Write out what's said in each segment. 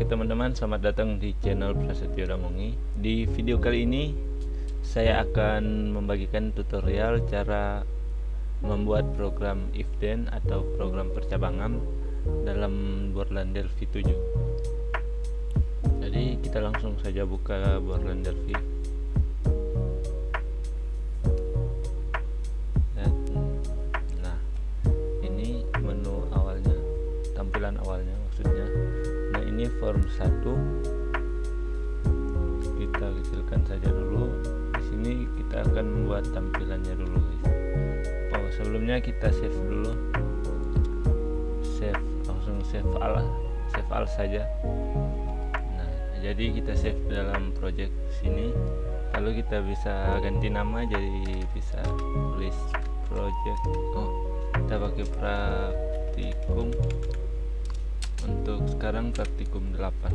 Oke teman-teman, selamat datang di channel Prasetyo Damongi. Di video kali ini saya akan membagikan tutorial cara membuat program if then atau program percabangan dalam Borland Delphi 7. Jadi kita langsung saja buka Borland Delphi. Nah, ini menu awalnya, tampilan awalnya maksudnya. Nah, ini form 1. Kita kecilkan saja dulu. Di sini kita akan membuat tampilannya dulu, guys. Oh, sebelumnya kita save dulu. Langsung save all saja. Nah, jadi kita save dalam project sini. Lalu kita bisa ganti nama jadi bisa tulis project. Oh, kita pakai praktikum. Untuk sekarang praktikum 8.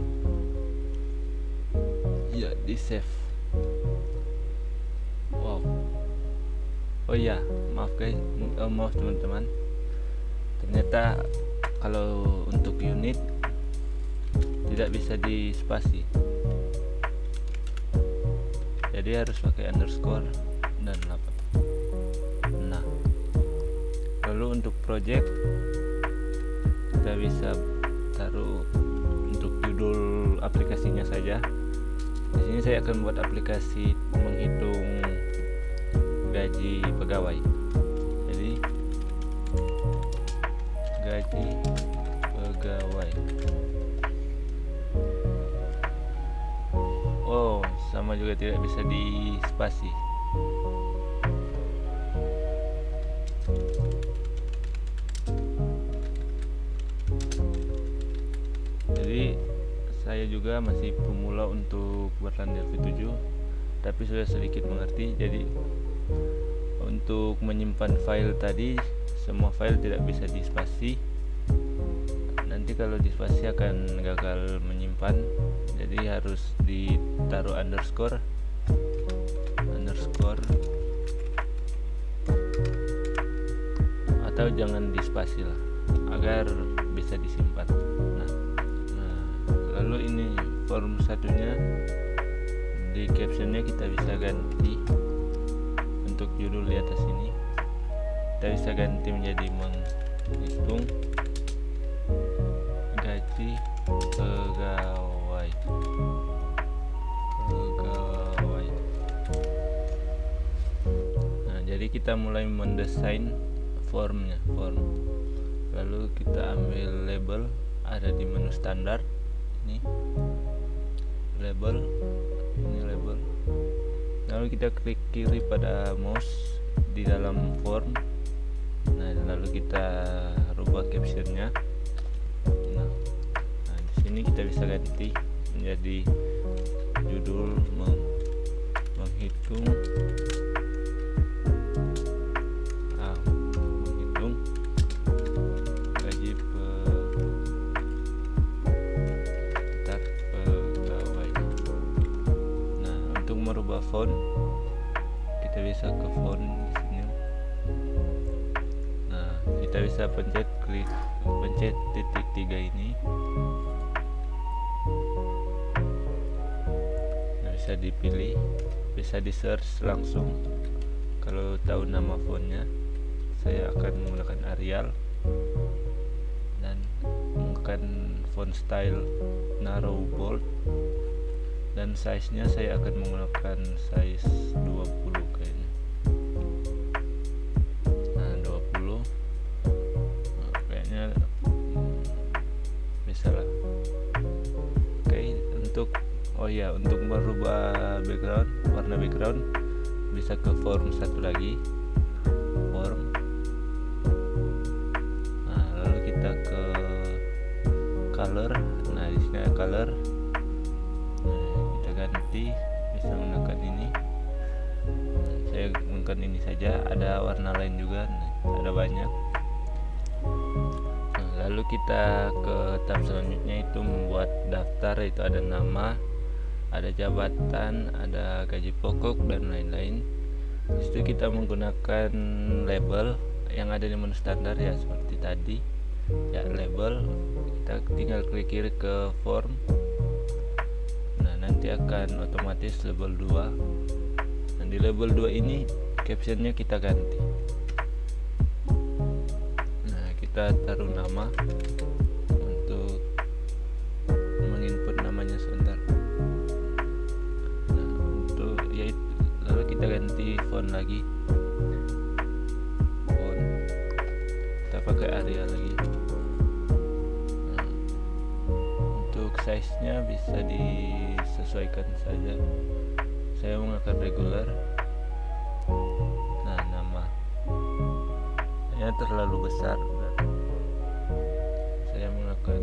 Ya, di save. Wow. Oh ya, maaf guys, maaf teman-teman. Ternyata kalau untuk unit tidak bisa di spasi. Jadi harus pakai underscore dan 8. Nah, lalu untuk project kita bisa taruh untuk judul aplikasinya saja. Di sini saya akan buat aplikasi menghitung gaji pegawai. Jadi gaji pegawai. Oh, sama juga tidak bisa di spasi. Jadi saya juga masih pemula untuk Borland Delphi 7, tapi sudah sedikit mengerti. Jadi untuk menyimpan file tadi, semua file tidak bisa di spasi. Nanti kalau di spasi akan gagal menyimpan. Jadi harus ditaruh underscore atau jangan di spasi lah, agar bisa disimpan. Lalu ini form satunya, di captionnya kita bisa ganti untuk judul di atas ini. Kita bisa ganti menjadi menghitung gaji pegawai. Nah, jadi kita mulai mendesain form. Lalu kita ambil label, ada di menu standar. Ini label, lalu kita klik kiri pada mouse di dalam form. Nah, lalu kita rubah captionnya. Nah, di sini kita bisa ganti menjadi judul menghitung gaji pegawai. Nah, untuk merubah font kita bisa ke font di sini. Nah, kita bisa pencet titik 3 ini. Nah, bisa dipilih, bisa di search langsung. Kalau tahu nama fontnya, saya akan menggunakan Arial dan menggunakan font style narrow bold, dan size nya saya akan menggunakan size 20 kayaknya. Nah, 20. Nah, kayaknya bisa lah. Oke, untuk untuk merubah warna background bisa ke form satu lagi, form. Nah, lalu kita ke color. Nah, di sini ada color. Nah, kita ganti, bisa menggunakan ini. Saya menggunakan ini saja. Ada warna lain juga. Nah, ada banyak. Nah, lalu kita ke tab selanjutnya, itu membuat daftar. Itu ada nama, ada jabatan, ada gaji pokok dan lain-lain. Di situ kita menggunakan label yang ada di menu standar ya, seperti tadi ya, label kita tinggal klik kiri ke form. Nah, nanti akan otomatis label 2. Nah, di label 2 ini captionnya kita ganti. Nah, kita taruh nama. Untuk menginput namanya sebentar. Nah, untuk yaitu lalu kita ganti font lagi. Font kita pakai Arial lagi. Nah, untuk size nya bisa disesuaikan saja. Saya menggunakan regular. Nah, nama ini terlalu besar. Saya menggunakan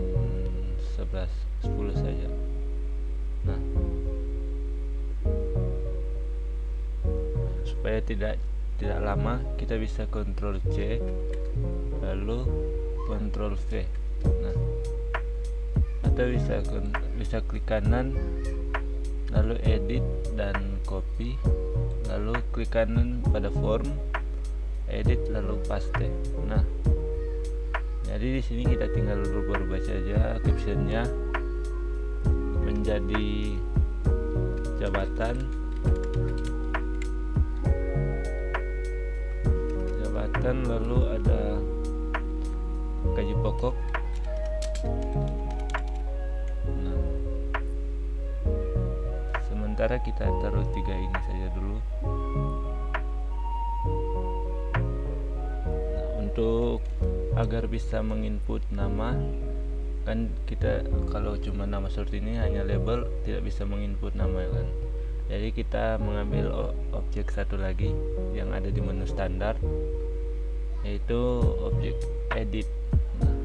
10 saja. Nah, supaya tidak lama, kita bisa Ctrl C lalu Ctrl V. Nah, atau bisa klik kanan lalu edit dan copy, lalu klik kanan pada form, edit lalu paste. Nah, jadi di sini kita tinggal rubah-rubah saja captionnya menjadi jabatan lalu ada gaji pokok. Nah, sementara kita taruh 3 ini saja dulu. Nah, untuk agar bisa menginput nama, kan kita kalau cuma nama seperti ini hanya label, tidak bisa menginput nama kan. Jadi kita mengambil objek satu lagi yang ada di menu standar, yaitu objek edit. Nah,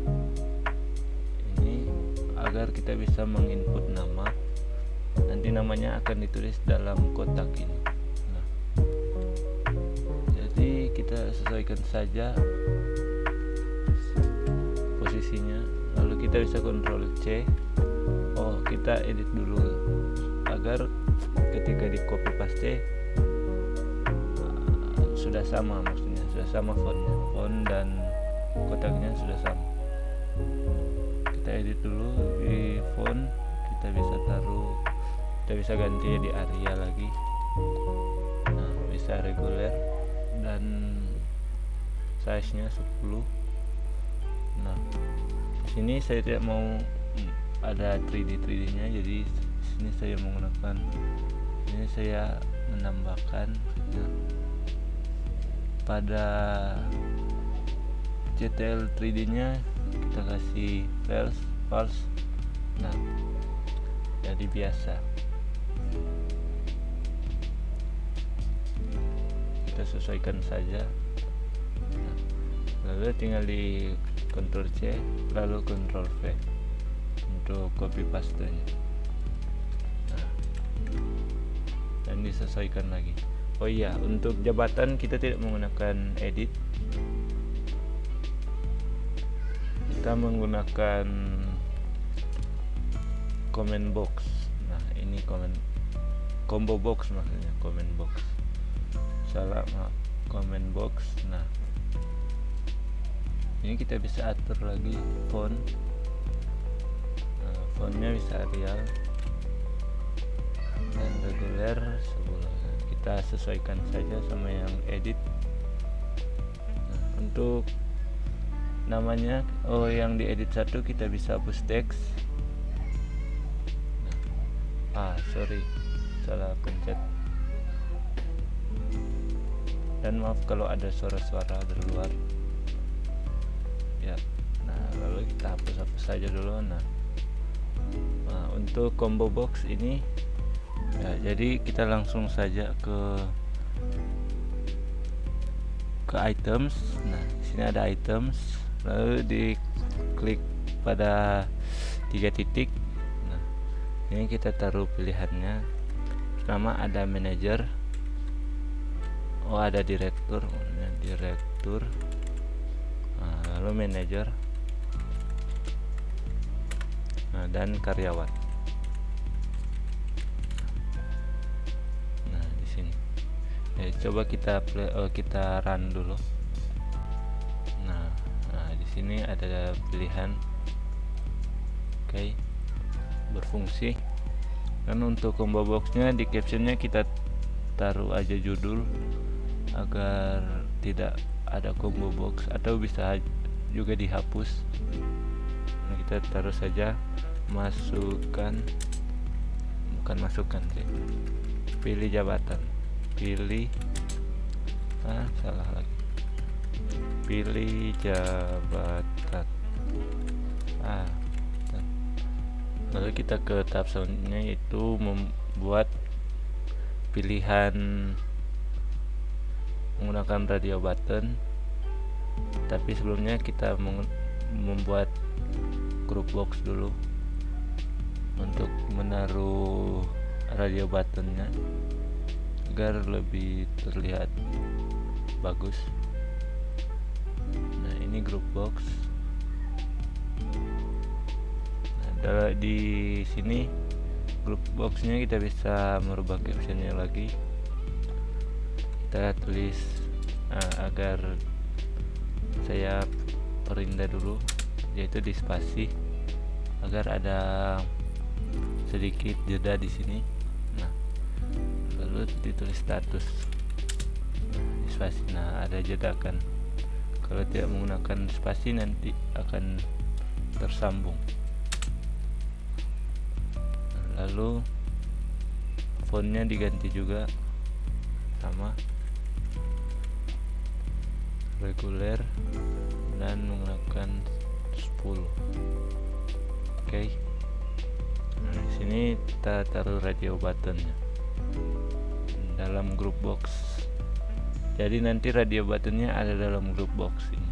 ini agar kita bisa menginput nama, nanti namanya akan ditulis dalam kotak ini. Nah, jadi kita sesuaikan saja posisinya, lalu kita bisa Ctrl C. Kita edit dulu agar ketika di copy paste sudah sama, maksudnya sudah sama fontnya, font dan kotaknya sudah sama. Kita edit dulu di font, kita bisa ganti di Arial lagi. Nah, bisa reguler dan size nya 10. Nah, sini saya tidak mau ada 3D nya, jadi sini saya menggunakan ini, saya menambahkan pada CTL 3D nya kita kasih false. Nah, jadi biasa kita sesuaikan saja. Nah, lalu tinggal di Ctrl C lalu Ctrl V untuk copy paste nya. Nah, dan disesuaikan lagi. Oh iya, untuk jabatan kita tidak menggunakan edit, kita menggunakan comment box. Nah, ini combo box, maksudnya comment box. Salah, maaf, comment box. Nah, ini kita bisa atur lagi font. Nah, fontnya bisa Arial dan reguler. Kita sesuaikan saja sama yang edit. Nah, untuk namanya, yang diedit satu kita bisa hapus teks. Nah, sorry, salah pencet. Dan maaf kalau ada suara-suara dari luar. Ya, nah lalu kita hapus saja dulu. Nah, untuk combo box ini. Ya, jadi kita langsung saja ke items. Nah, di sini ada items, lalu diklik pada 3 titik. Nah, ini kita taruh pilihannya. Pertama ada manager, ada direktur, nah, lalu manager, nah, dan karyawan. Coba kita run dulu. Nah, di sini ada pilihan Oke, berfungsi. Dan untuk combo boxnya di captionnya kita taruh aja judul agar tidak ada combo box, atau bisa juga dihapus. Nah, kita taruh saja masukkan, bukan masukkan sih, pilih jabatan, pilih salah lagi, pilih jabatan. Lalu kita ke tahap selanjutnya, yaitu membuat pilihan menggunakan radio button. Tapi sebelumnya kita membuat group box dulu untuk menaruh radio buttonnya agar lebih terlihat bagus. Nah, ini group box. Nah, di sini group boxnya kita bisa merubah captionnya lagi. Kita tulis agar saya perindah dulu, yaitu di spasi, agar ada sedikit jeda di sini. Nah, lalu ditulis status di spasi. Nah, ada jeda kan. Kalau tidak menggunakan spasi nanti akan tersambung. Lalu fontnya diganti juga sama, reguler, dan menggunakan 10. Oke. Nah, di sini kita taruh radio buttonnya dalam group box. Jadi nanti radio buttonnya ada dalam group box ini.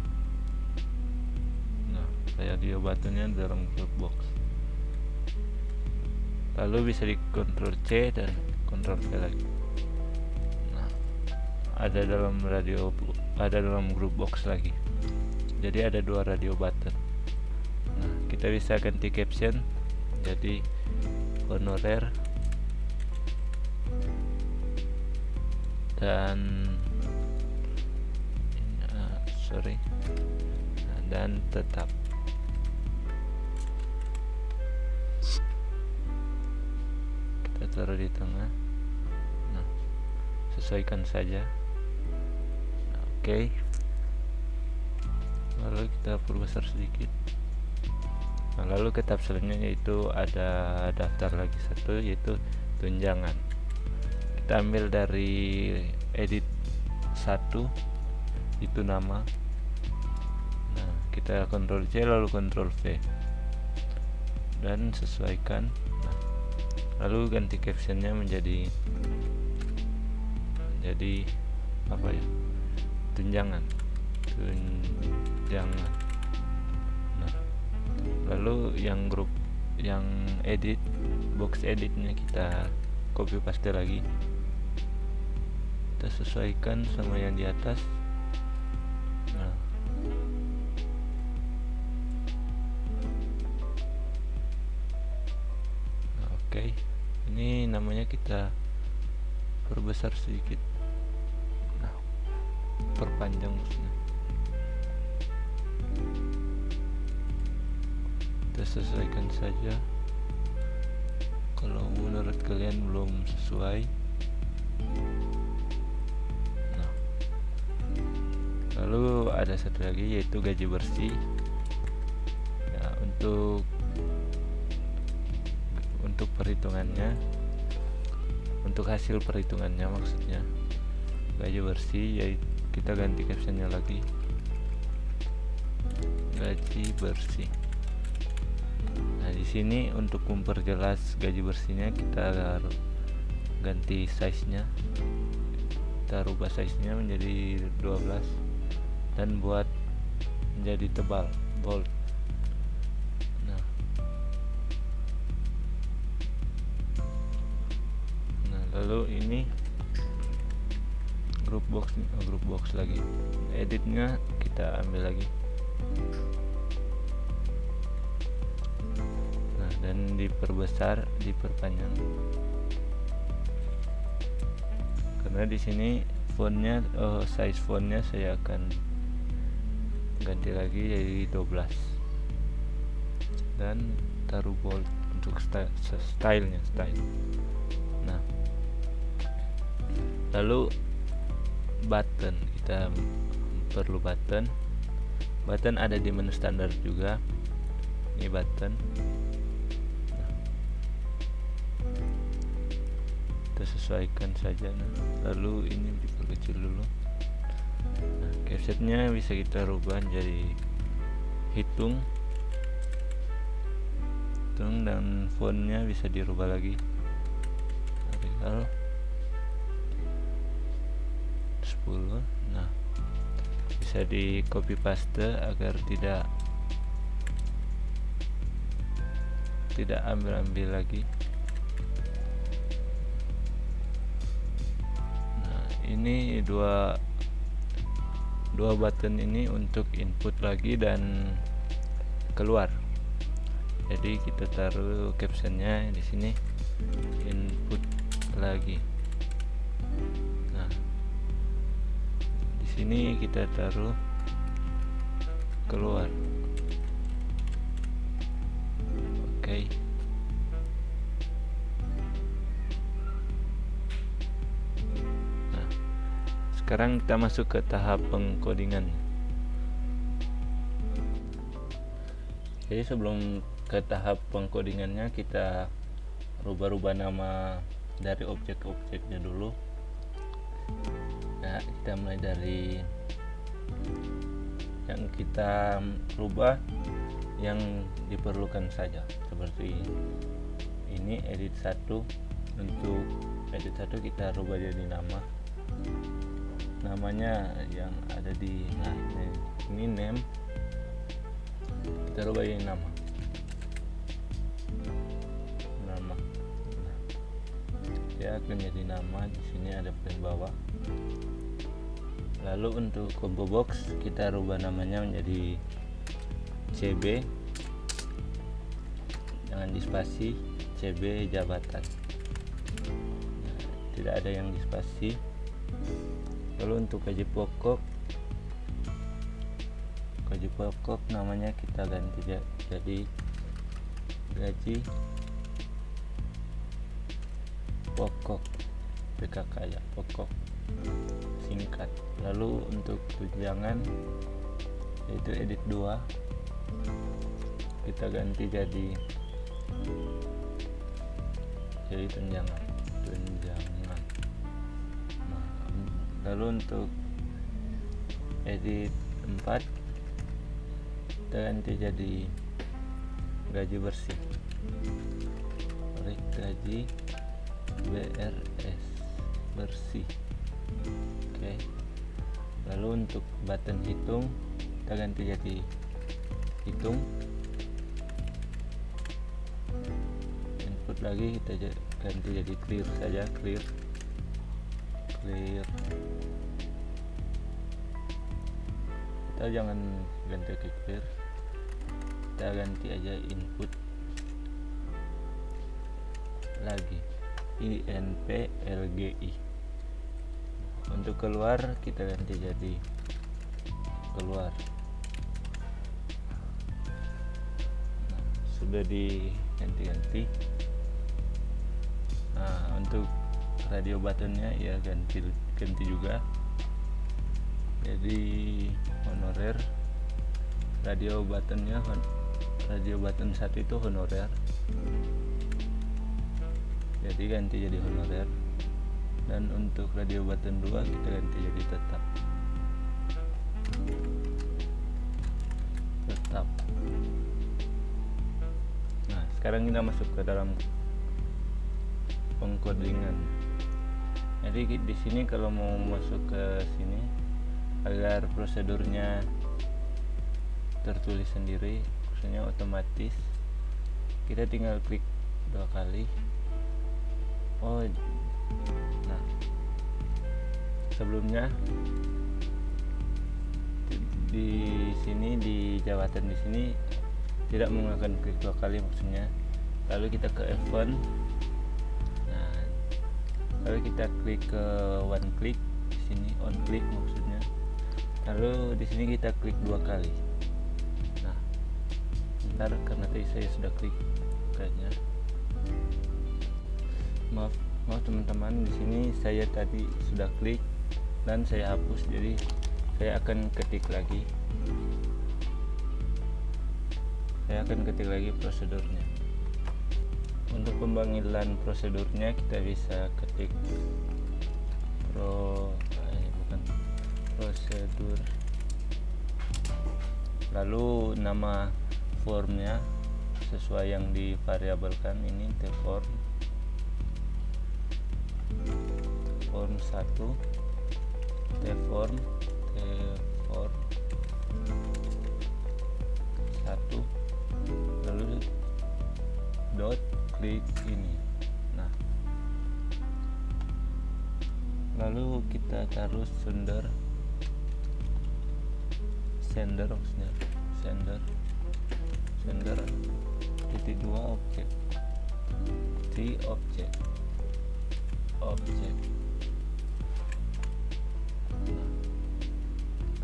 Nah, radio buttonnya dalam group box. Lalu bisa di Ctrl C dan Ctrl V lagi. Nah, ada dalam group box lagi. Jadi ada 2 radio button. Nah, kita bisa ganti caption jadi honorer dan dan tetap. Kita taruh di tengah. Nah, sesuaikan saja. Oke. Lalu kita perbesar sedikit. Nah, lalu ke tab selanjutnya, yaitu ada daftar lagi satu, yaitu tunjangan. Kita ambil dari edit 1, itu nama. Nah, kita Ctrl C lalu Ctrl V dan sesuaikan. Nah, lalu ganti captionnya menjadi apa ya, tunjangan. Nah, lalu yang edit box editnya kita copy paste lagi, kita sesuaikan sama yang di atas. Nah, oke. Ini namanya kita perbesar sedikit. Nah, perpanjang maksudnya. Kita sesuaikan saja. Kalau menurut kalian belum sesuai, nah, lalu ada satu lagi, yaitu gaji bersih. Ya, untuk perhitungannya, untuk hasil perhitungannya maksudnya, gaji bersih, yaitu kita ganti captionnya lagi, gaji bersih. Nah, di sini untuk memperjelas gaji bersihnya kita ganti size-nya. Kita rubah size-nya menjadi 12 dan buat menjadi tebal, bold. Nah, lalu ini group box lagi. Editnya kita ambil lagi. Dan diperbesar, diperpanjang, karena di sini fontnya, size fontnya saya akan ganti lagi jadi 12 dan taruh bold untuk stylenya. Nah, lalu button, kita perlu button ada di menu standar juga. Ini button. Nah, kita sesuaikan saja. Nah, lalu ini diperkecil dulu. Nah, captionnya bisa kita rubah jadi hitung, dan fontnya bisa dirubah lagi. Arial 10. Nah, bisa di copy paste agar tidak ambil lagi. Nah, ini dua button ini untuk input lagi dan keluar. Jadi kita taruh captionnya di sini, input lagi. Nah, di sini kita taruh keluar. Oke. Nah, sekarang kita masuk ke tahap pengkodingan. Jadi sebelum ke tahap pengkodingannya, kita rubah-rubah nama dari objek-objeknya dulu. Nah, kita mulai dari yang kita rubah yang diperlukan saja, seperti ini edit 1. Untuk edit 1 kita rubah jadi namanya yang ada di ini name, kita rubah jadi nama. Ya, akan jadi nama. Di sini ada pen bawah. Lalu untuk combo box kita rubah namanya menjadi CB, jangan dispasi, CB jabatan. Nah, tidak ada yang dispasi. Lalu untuk gaji pokok namanya kita ganti jadi gaji pokok PKK ya, pokok singkat. Lalu untuk tunjangan yaitu edit 2 kita ganti jadi tunjangan. Nah, lalu untuk edit 4 kita ganti jadi gaji bersih, gaji BRS bersih. Oke. Lalu untuk button hitung kita ganti jadi hitung. Input lagi kita ganti jadi clear saja, clear. Kita jangan ganti ke clear, kita ganti aja input lagi, INPLGI. Untuk keluar kita ganti jadi keluar. Nah, sudah diganti-ganti. Nah, untuk radio buttonnya ya ganti juga. Jadi honorer, radio button 1 itu honorer, jadi ganti jadi honorer. Dan untuk radio button 2 kita ganti jadi tetap. Nah, sekarang kita masuk ke dalam pengkodingan. Jadi di sini kalau mau masuk ke sini agar prosedurnya tertulis sendiri, maksudnya otomatis, kita tinggal klik 2 kali. Nah, sebelumnya di sini di jabatan di sini tidak menggunakan klik 2 kali maksudnya. Lalu kita ke event. Nah, lalu kita klik ke one click di sini, on click maksudnya. Lalu di sini kita klik 2 kali. Nah, Bentar, karena tadi saya sudah klik kayaknya. Maaf teman-teman, di sini saya tadi sudah klik dan saya hapus, jadi saya akan ketik lagi. Prosedurnya. Untuk pemanggilan prosedurnya kita bisa ketik prosedur, lalu nama formnya sesuai yang divariabelkan, ini tform 1, tform 1, lalu dot klik ini. Nah, lalu kita taruh sender titik 2 objek.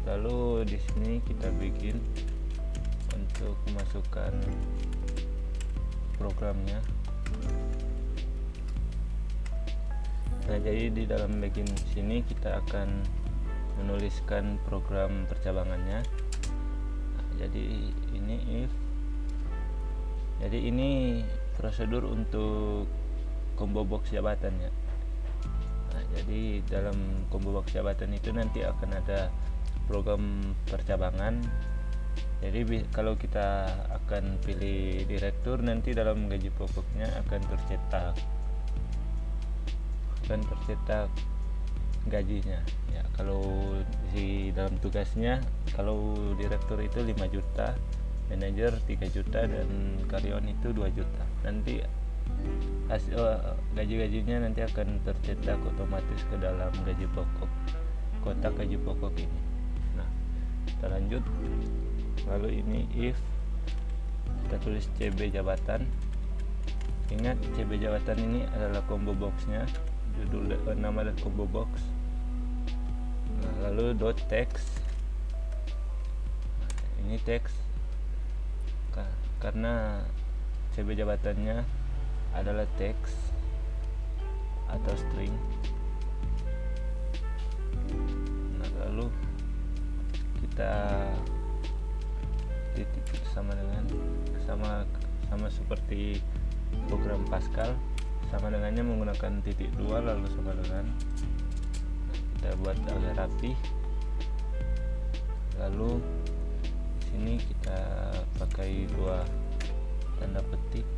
Lalu di sini kita bikin untuk memasukkan programnya. Nah, jadi di dalam bagian sini kita akan menuliskan program percabangannya. Nah, jadi ini if. Jadi ini prosedur untuk combo box jabatan ya. Nah, jadi dalam combo box jabatan itu nanti akan ada program percabangan. Jadi kalau kita akan pilih direktur, nanti dalam gaji pokoknya akan tercetak gajinya ya. Kalau di dalam tugasnya, kalau direktur itu 5 juta, manajer 3 juta, dan karyawan itu 2 juta. Nanti hasil gaji-gajinya nanti akan tercetak otomatis ke dalam gaji pokok, kotak gaji pokok ini. Nah, kita lanjut. Lalu ini if, kita tulis CB jabatan. Ingat, CB jabatan ini adalah combo boxnya, judul nama dan combo box. Nah, lalu dot text. Nah, ini text karena CB jabatannya adalah text atau string. Nah, lalu kita titik sama seperti program Pascal, sama dengannya menggunakan titik 2, lalu sama dengan. Kita buat agak rapi. Lalu di sini kita pakai 2 tanda petik,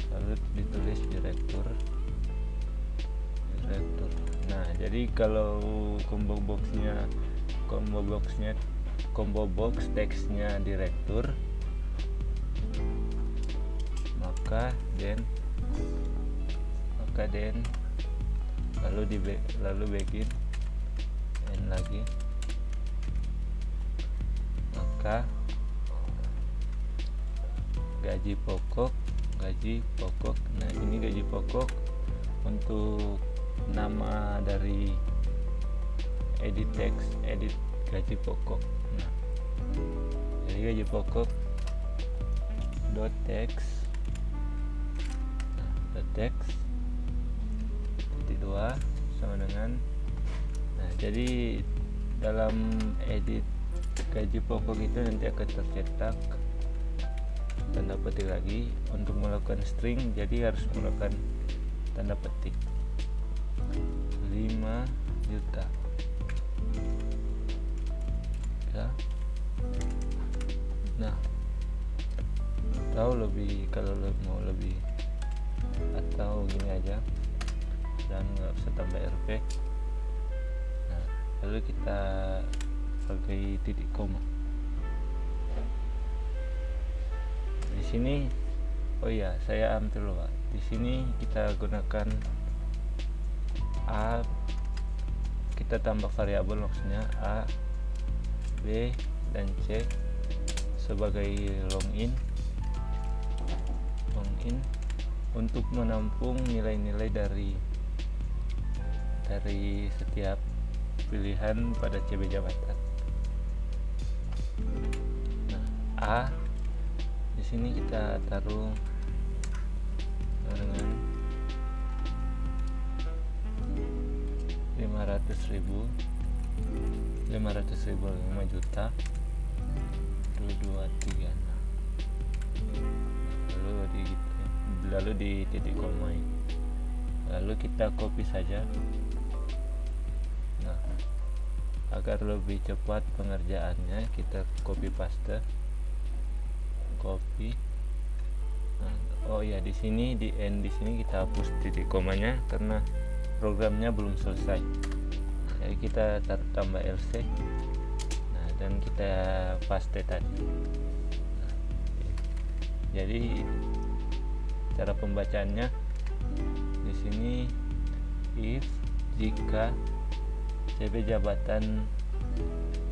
lalu ditulis direktur. Nah, jadi kalau combo box teksnya direktur, maka den lalu begin and lagi, maka gaji pokok. Nah, ini gaji pokok untuk nama dari edit text, edit gaji pokok. Nah, jadi gaji pokok dot text, titik 2 sama dengan. Nah, jadi dalam edit gaji pokok itu nanti akan tercetak tanda petik lagi. Untuk melakukan string, jadi harus melakukan tanda petik 5 juta ya. Nah, atau lebih, kalau mau lebih, atau gini aja dan nggak usah tambah RP. Nah, lalu kita pakai titik koma di sini. Oh iya, saya ambil dulu Pak. Di sini kita gunakan A, kita tambah variabel, maksudnya A, B, dan C sebagai login untuk menampung nilai-nilai dari setiap pilihan pada CB jabatan. A. Di sini kita taruh dengan 500.000 5 juta 223. Lalu di titik koma ini. Lalu kita copy saja. Nah, agar lebih cepat pengerjaannya, kita copy paste. Copy. Nah, oh ya, di sini di end di sini kita hapus titik komanya karena programnya belum selesai. Jadi kita tambah LC. Nah, dan kita paste tadi. Nah, jadi cara pembacaannya di sini, if jika CB jabatan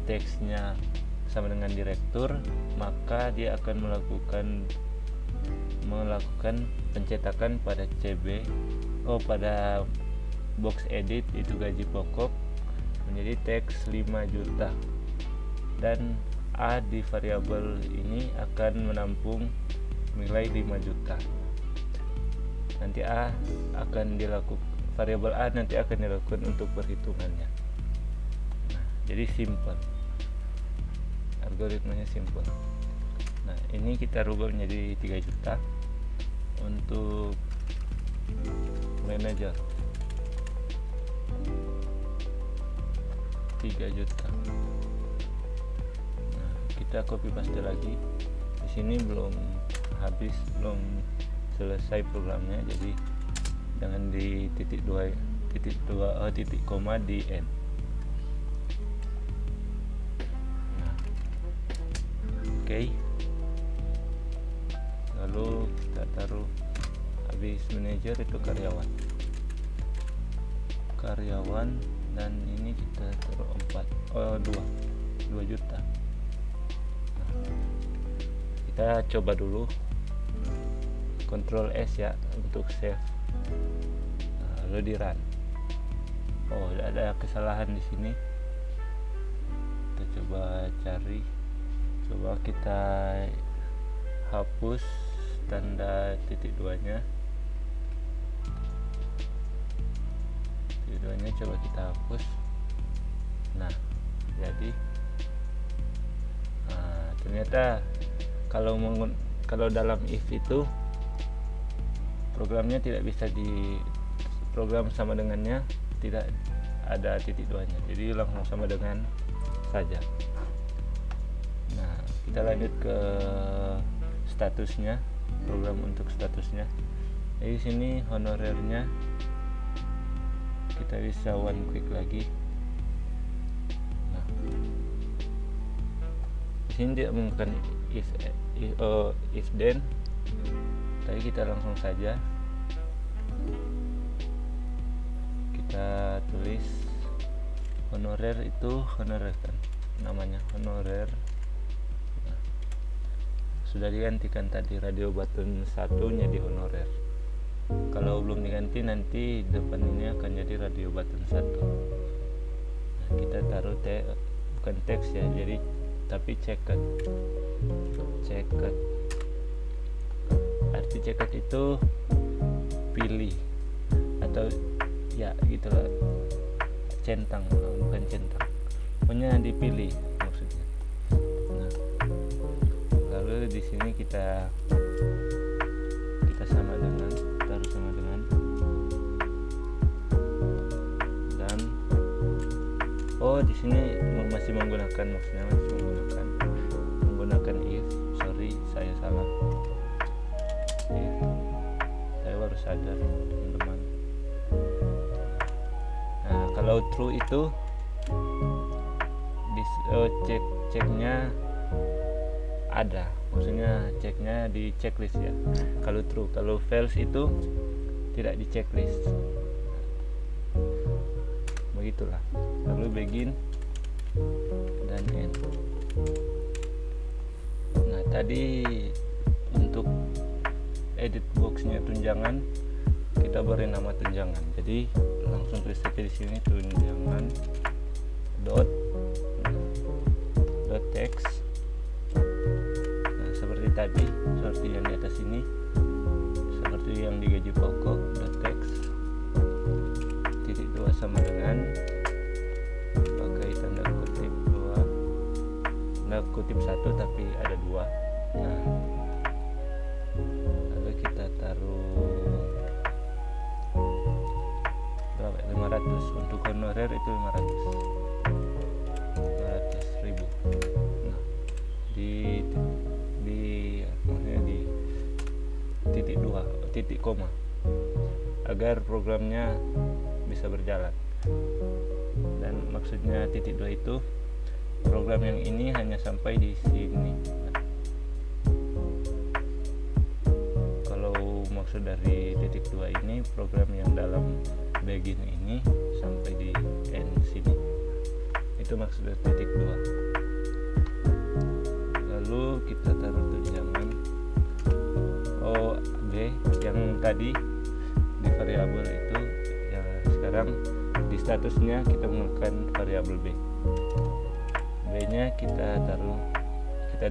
teksnya sama dengan direktur, maka dia akan melakukan pencetakan pada pada box edit itu gaji pokok menjadi teks 5 juta, dan A di variabel ini akan menampung nilai 5 juta. Nanti variabel A nanti akan dilakukan untuk perhitungannya. Nah, jadi simple, algoritmanya simple. Nah, ini kita rubah menjadi 3 juta untuk manajer, 3 juta. Nah, kita copy paste lagi. Di sini belum selesai programnya, jadi jangan di titik koma di end. Nah, oke. Lalu kita taruh habis manajer itu karyawan, dan ini kita taruh 2 juta. Nah, kita coba dulu, Ctrl S ya untuk save. Nah, lalu di run. Oh, ada kesalahan di sini. Kita coba cari. Coba kita hapus tanda titik 2-nya. Titik 2-nya coba kita hapus. Nah, jadi ternyata kalau dalam if itu programnya tidak bisa di program sama dengannya, tidak ada titik 2-nya, jadi langsung sama dengan saja. Nah, kita lanjut ke statusnya, program untuk statusnya. Jadi sini honorernya kita bisa one click lagi. Nah, di sini dia menggunakan if then. Tadi kita langsung saja kita tulis honorer, itu honorer kan namanya, honorer. Nah, sudah digantikan tadi radio button 1 jadi honorer. Kalau belum diganti, nanti depan ini akan jadi radio button 1. Nah, kita taruh bukan teks ya, jadi tapi checked. Arti checked itu pilih atau ya gitulah, centang, bukan centang, pokoknya dipilih maksudnya. Nah, lalu di sini kita sama dengan, taruh sama dengan, dan di sini masih menggunakan if. Sorry, saya salah. If, saya baru sadar, teman-teman. Nah, kalau true itu ceknya ada, maksudnya ceknya di checklist ya. Kalau true, kalau false itu tidak di checklist. Begitulah. Lalu begin dan end. Nah, tadi untuk edit boxnya tunjangan, kita beri nama tunjangan. Jadi langsung tulis saja di sini tunjangan dot text tadi seperti yang di atas ini, seperti yang di gaji pokok teks titik 2 sama dengan pakai tanda kutip 2, tanda kutip 1 tapi ada 2. Nah, lalu kita taruh berapa, 500 untuk honorer itu 500.000. Nah, maksudnya di titik 2 titik koma agar programnya bisa berjalan. Dan maksudnya titik 2 itu program yang ini hanya sampai di sini. Kalau maksud dari titik 2 ini program yang dalam begin ini sampai di end sini, itu maksud dari titik 2. Lalu kita taruh tunjangan B yang tadi di variabel itu, ya sekarang di statusnya kita menggunakan variabel B nya kita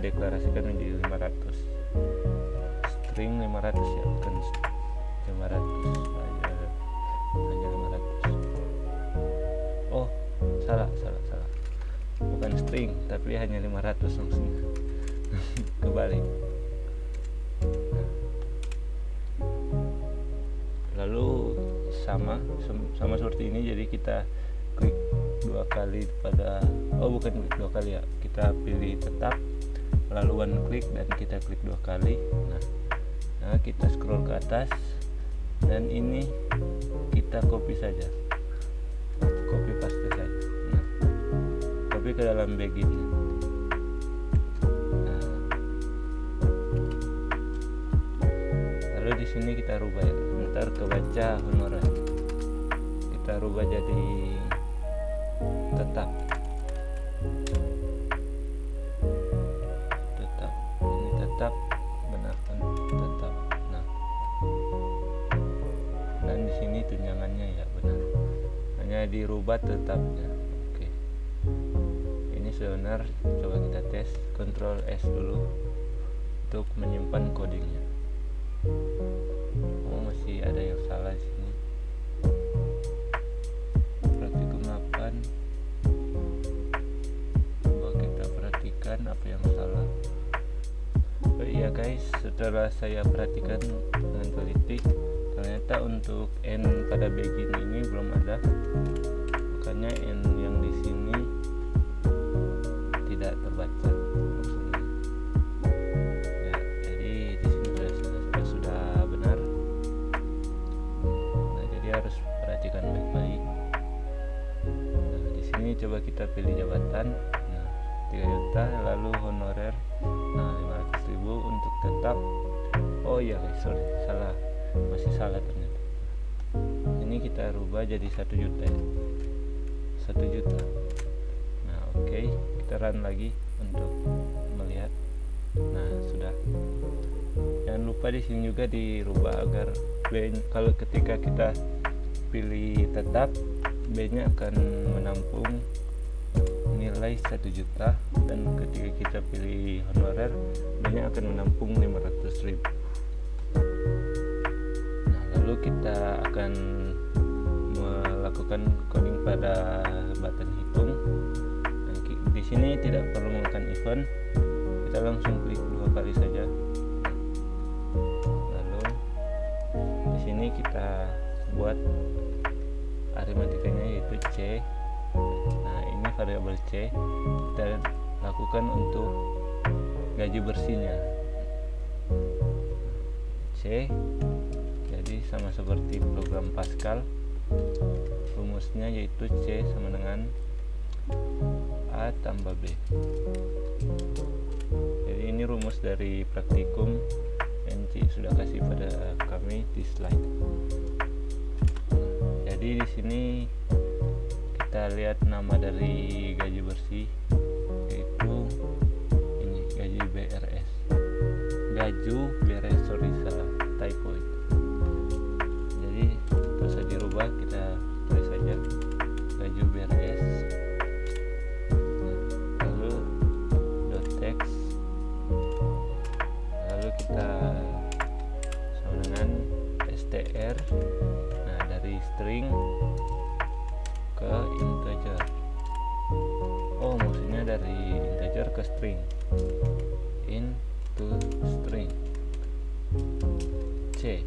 deklarasikan menjadi 500, string 500 ya, bukan 500, hanya 500. Oh, salah, bukan string tapi hanya 500 maksudnya. Kebalik. Lalu sama seperti ini, jadi kita klik 2 kali pada, bukan klik 2 kali ya, kita pilih tetap, lalu one click dan kita klik 2 kali. Nah, kita scroll ke atas dan ini kita copy saja, copy paste saja. Nah, copy ke dalam begin. Lalu di sini kita rubah ya, bentar kebaca honorer, kita rubah jadi tetap, ini tetap, benarkan tetap. Nah, dan di sini tunjangannya ya benar, hanya dirubah tetapnya. Oke, ini sebenarnya coba kita tes, Ctrl S dulu untuk menyimpan codingnya. Masih ada yang salah di sini. Praktikum 8. Coba kita perhatikan apa yang salah. Iya guys, setelah saya perhatikan dengan teliti, ternyata untuk n pada begin ini belum ada. Makanya n yang di sini tidak terbaca. Coba kita pilih jabatan, 3 juta, lalu honorer 500.000 untuk tetap. Oh iya guys, sorry, salah, masih salah ternyata. Ini kita rubah jadi 1 juta ya, 1 juta. Nah oke, kita run lagi untuk melihat. Nah sudah. Jangan lupa di sini juga dirubah agar kalau ketika kita pilih tetap, B-nya akan menampung nilai 1 juta, dan ketika kita pilih honorer, B-nya akan menampung 500.000. Nah, lalu kita akan melakukan coding pada button hitung. Nah, di sini tidak perlu menggunakan event, kita langsung klik 2 kali saja. Lalu di sini kita buat aritmatikanya yaitu C. Nah ini variabel C kita lakukan untuk gaji bersihnya C. Jadi sama seperti program Pascal, rumusnya yaitu C sama dengan A tambah B. Jadi ini rumus dari praktikum yang sudah kasih pada kami di slide. Jadi di sini kita lihat nama dari gaji bersih, yaitu ini gaji BRS, sorry salah typo itu. Jadi terus saja dirubah, kita tulis saja gaji BRS, lalu text, sama dengan str. Nah, dari string ke integer. Oh, maksudnya dari integer ke string, into string c.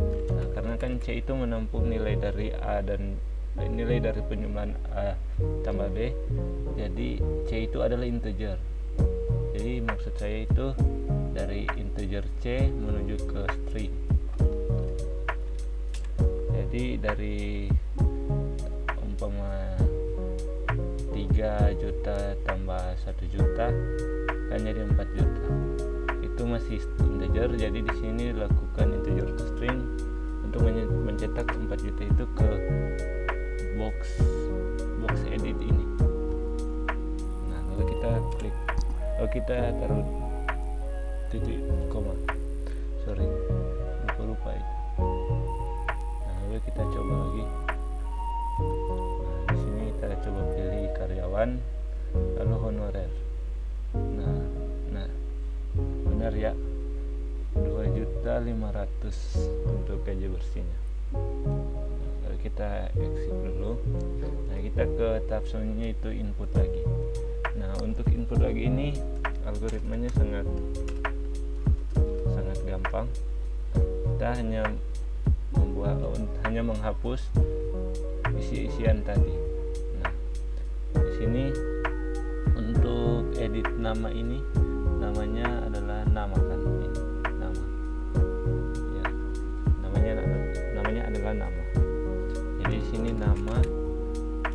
Nah, karena kan c itu menampung nilai dari a dan nilai dari penjumlahan a tambah b, jadi c itu adalah integer. Jadi maksud saya itu dari integer c menuju ke string. Jadi dari umpama 3 juta tambah 1 juta kan jadi 4 juta. Itu masih integer, jadi di sini lakukan integer ke string untuk mencetak 4 juta itu ke box edit ini. Nah, lalu kita klik, kita taruh titik koma, lupa itu. Nah, lalu kita coba lagi. Nah, di sini kita coba pilih karyawan, lalu honorer. Nah, benar ya, 2.500.000 untuk gaji bersihnya. Lalu kita exit dulu. Nah, kita ke tahap selanjutnya, itu input lagi. Nah, untuk input lagi ini algoritmanya sangat gampang. Kita hanya menghapus isi-isian tadi. Nah, di sini untuk edit nama ini, namanya adalah nama kan, ini nama ya, namanya adalah nama. Jadi di sini nama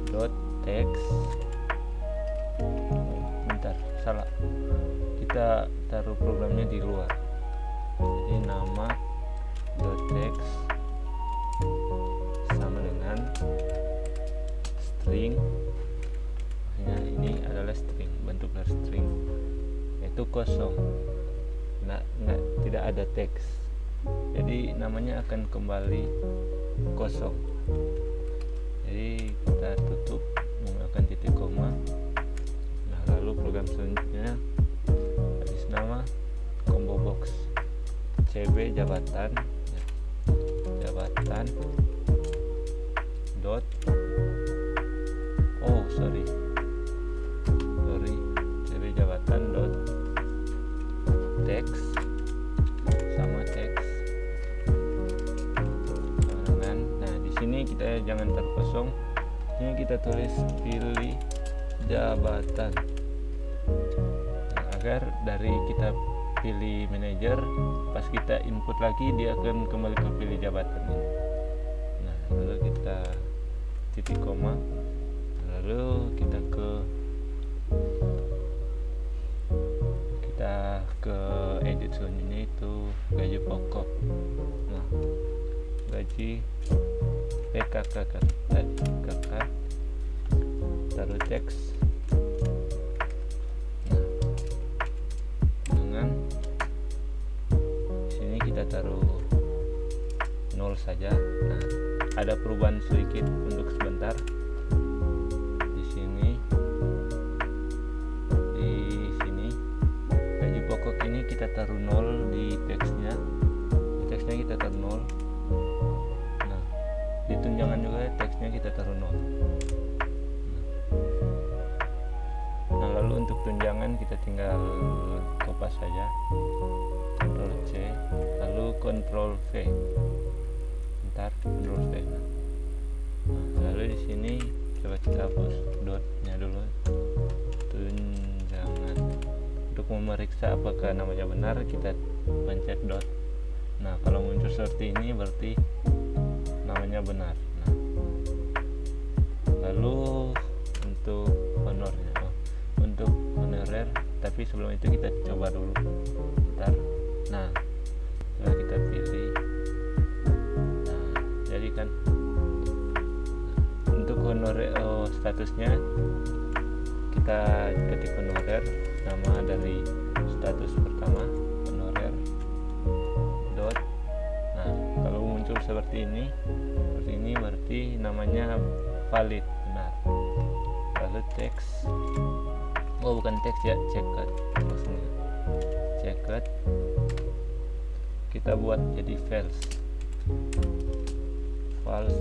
dot text. Bentar, salah, kita taruh programnya di luar. Jadi nama dot text sama dengan string. Maksudnya ini adalah string, bentuk dari string, yaitu kosong. Tidak ada teks, jadi namanya akan kembali kosong. Jadi kita tutup menggunakan titik koma. Nah, lalu program selanjutnya hadis nama combo box cb jabatan dot cb jabatan dot text sama text dengan. Nah, di sini kita jangan taruh kosong, ini kita tulis pilih jabatan. Nah, agar dari kita pilih manajer, pas kita input lagi dia akan kembali ke pilih jabatan ini. Nah, lalu kita titik koma, lalu kita ke edit selanjutnya, itu gaji pokok. Nah, gaji PKK kan, PKK, taruh teks. Nah, dengan sini kita taruh 0 saja. Nah, ada perubahan sedikit untuk sebentar. Di sini gaji pokok ini kita taruh 0 di teksnya. Di teksnya kita taruh 0. Nah, di tunjangan juga teksnya kita taruh 0. Nah, lalu untuk tunjangan kita tinggal kopas saja, Ctrl C, lalu Ctrl V. Ctrl V. Nah, lalu di sini coba kita hapus dotnya dulu, tunjangan. Untuk memeriksa apakah namanya benar, kita pencet dot. Nah, kalau muncul seperti ini berarti namanya benar. Nah, lalu untuk honorer, tapi sebelum itu kita coba dulu. Bentar. Nah, coba kita pilih. Nah, jadi kan untuk honorer statusnya kita ketik honorer, nama dari status pertama honorer dot. Nah, kalau muncul seperti ini berarti namanya valid, benar. Lalu teks, bukan teks ya, checkered maksudnya, checkered kita buat jadi false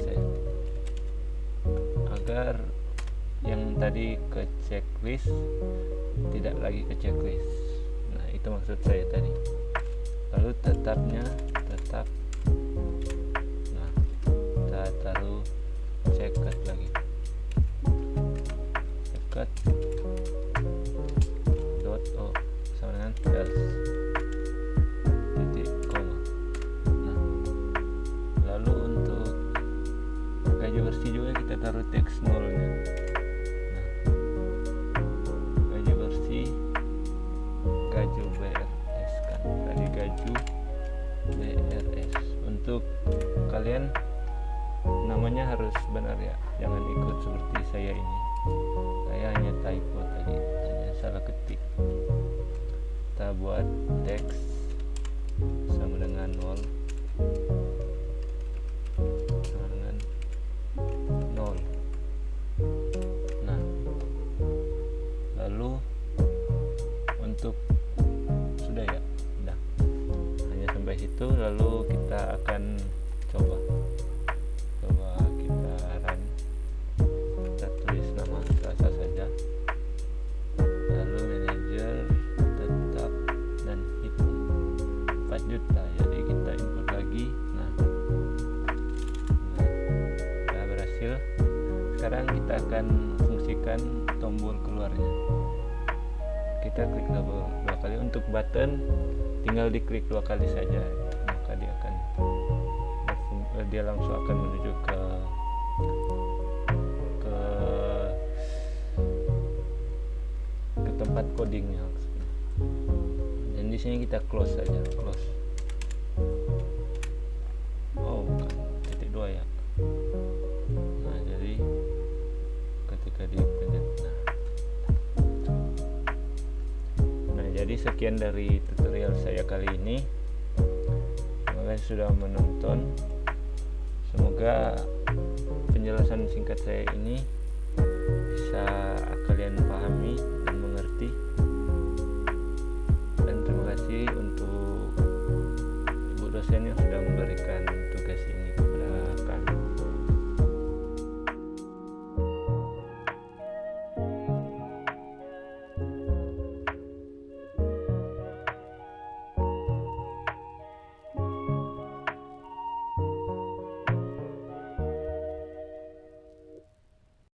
ya, agar yang tadi ke checklist tidak lagi ke checklist. Nah, itu maksud saya tadi. Lalu tetapnya tetap. Nah, kita taruh checkered lagi, checkered dot sama dengan false titik koma. Nah, lalu untuk gaji bersih juga kita taruh teks nolnya. Nah, gaji bersih gaju BRS kan tadi, gaju BRS. Untuk kalian namanya harus benar ya, jangan ikut seperti saya ini. Saya hanya typo tadi, hanya salah ketik. Kita buat teks sama dengan 0 sama dengan 0. Nah, lalu untuk sudah ya, udah hanya sampai situ. Lalu kita akan coba kita run, kita tulis nama Selasa saja, lalu manajer tetap dan hitung 4 juta. Jadi kita input lagi. Nah, sudah berhasil. Sekarang kita akan fungsikan tombol keluarnya. Kita klik dua kali. Untuk button tinggal diklik 2 kali saja, maka dia langsung akan menuju ke tempat codingnya. Dan di sini kita close saja, close. Bukan titik 2 ya. Nah, jadi ketika dipencet, nah jadi sekian dari tutorial saya kali ini. Terima kasih sudah menonton. Semoga penjelasan singkat saya ini bisa kalian pahami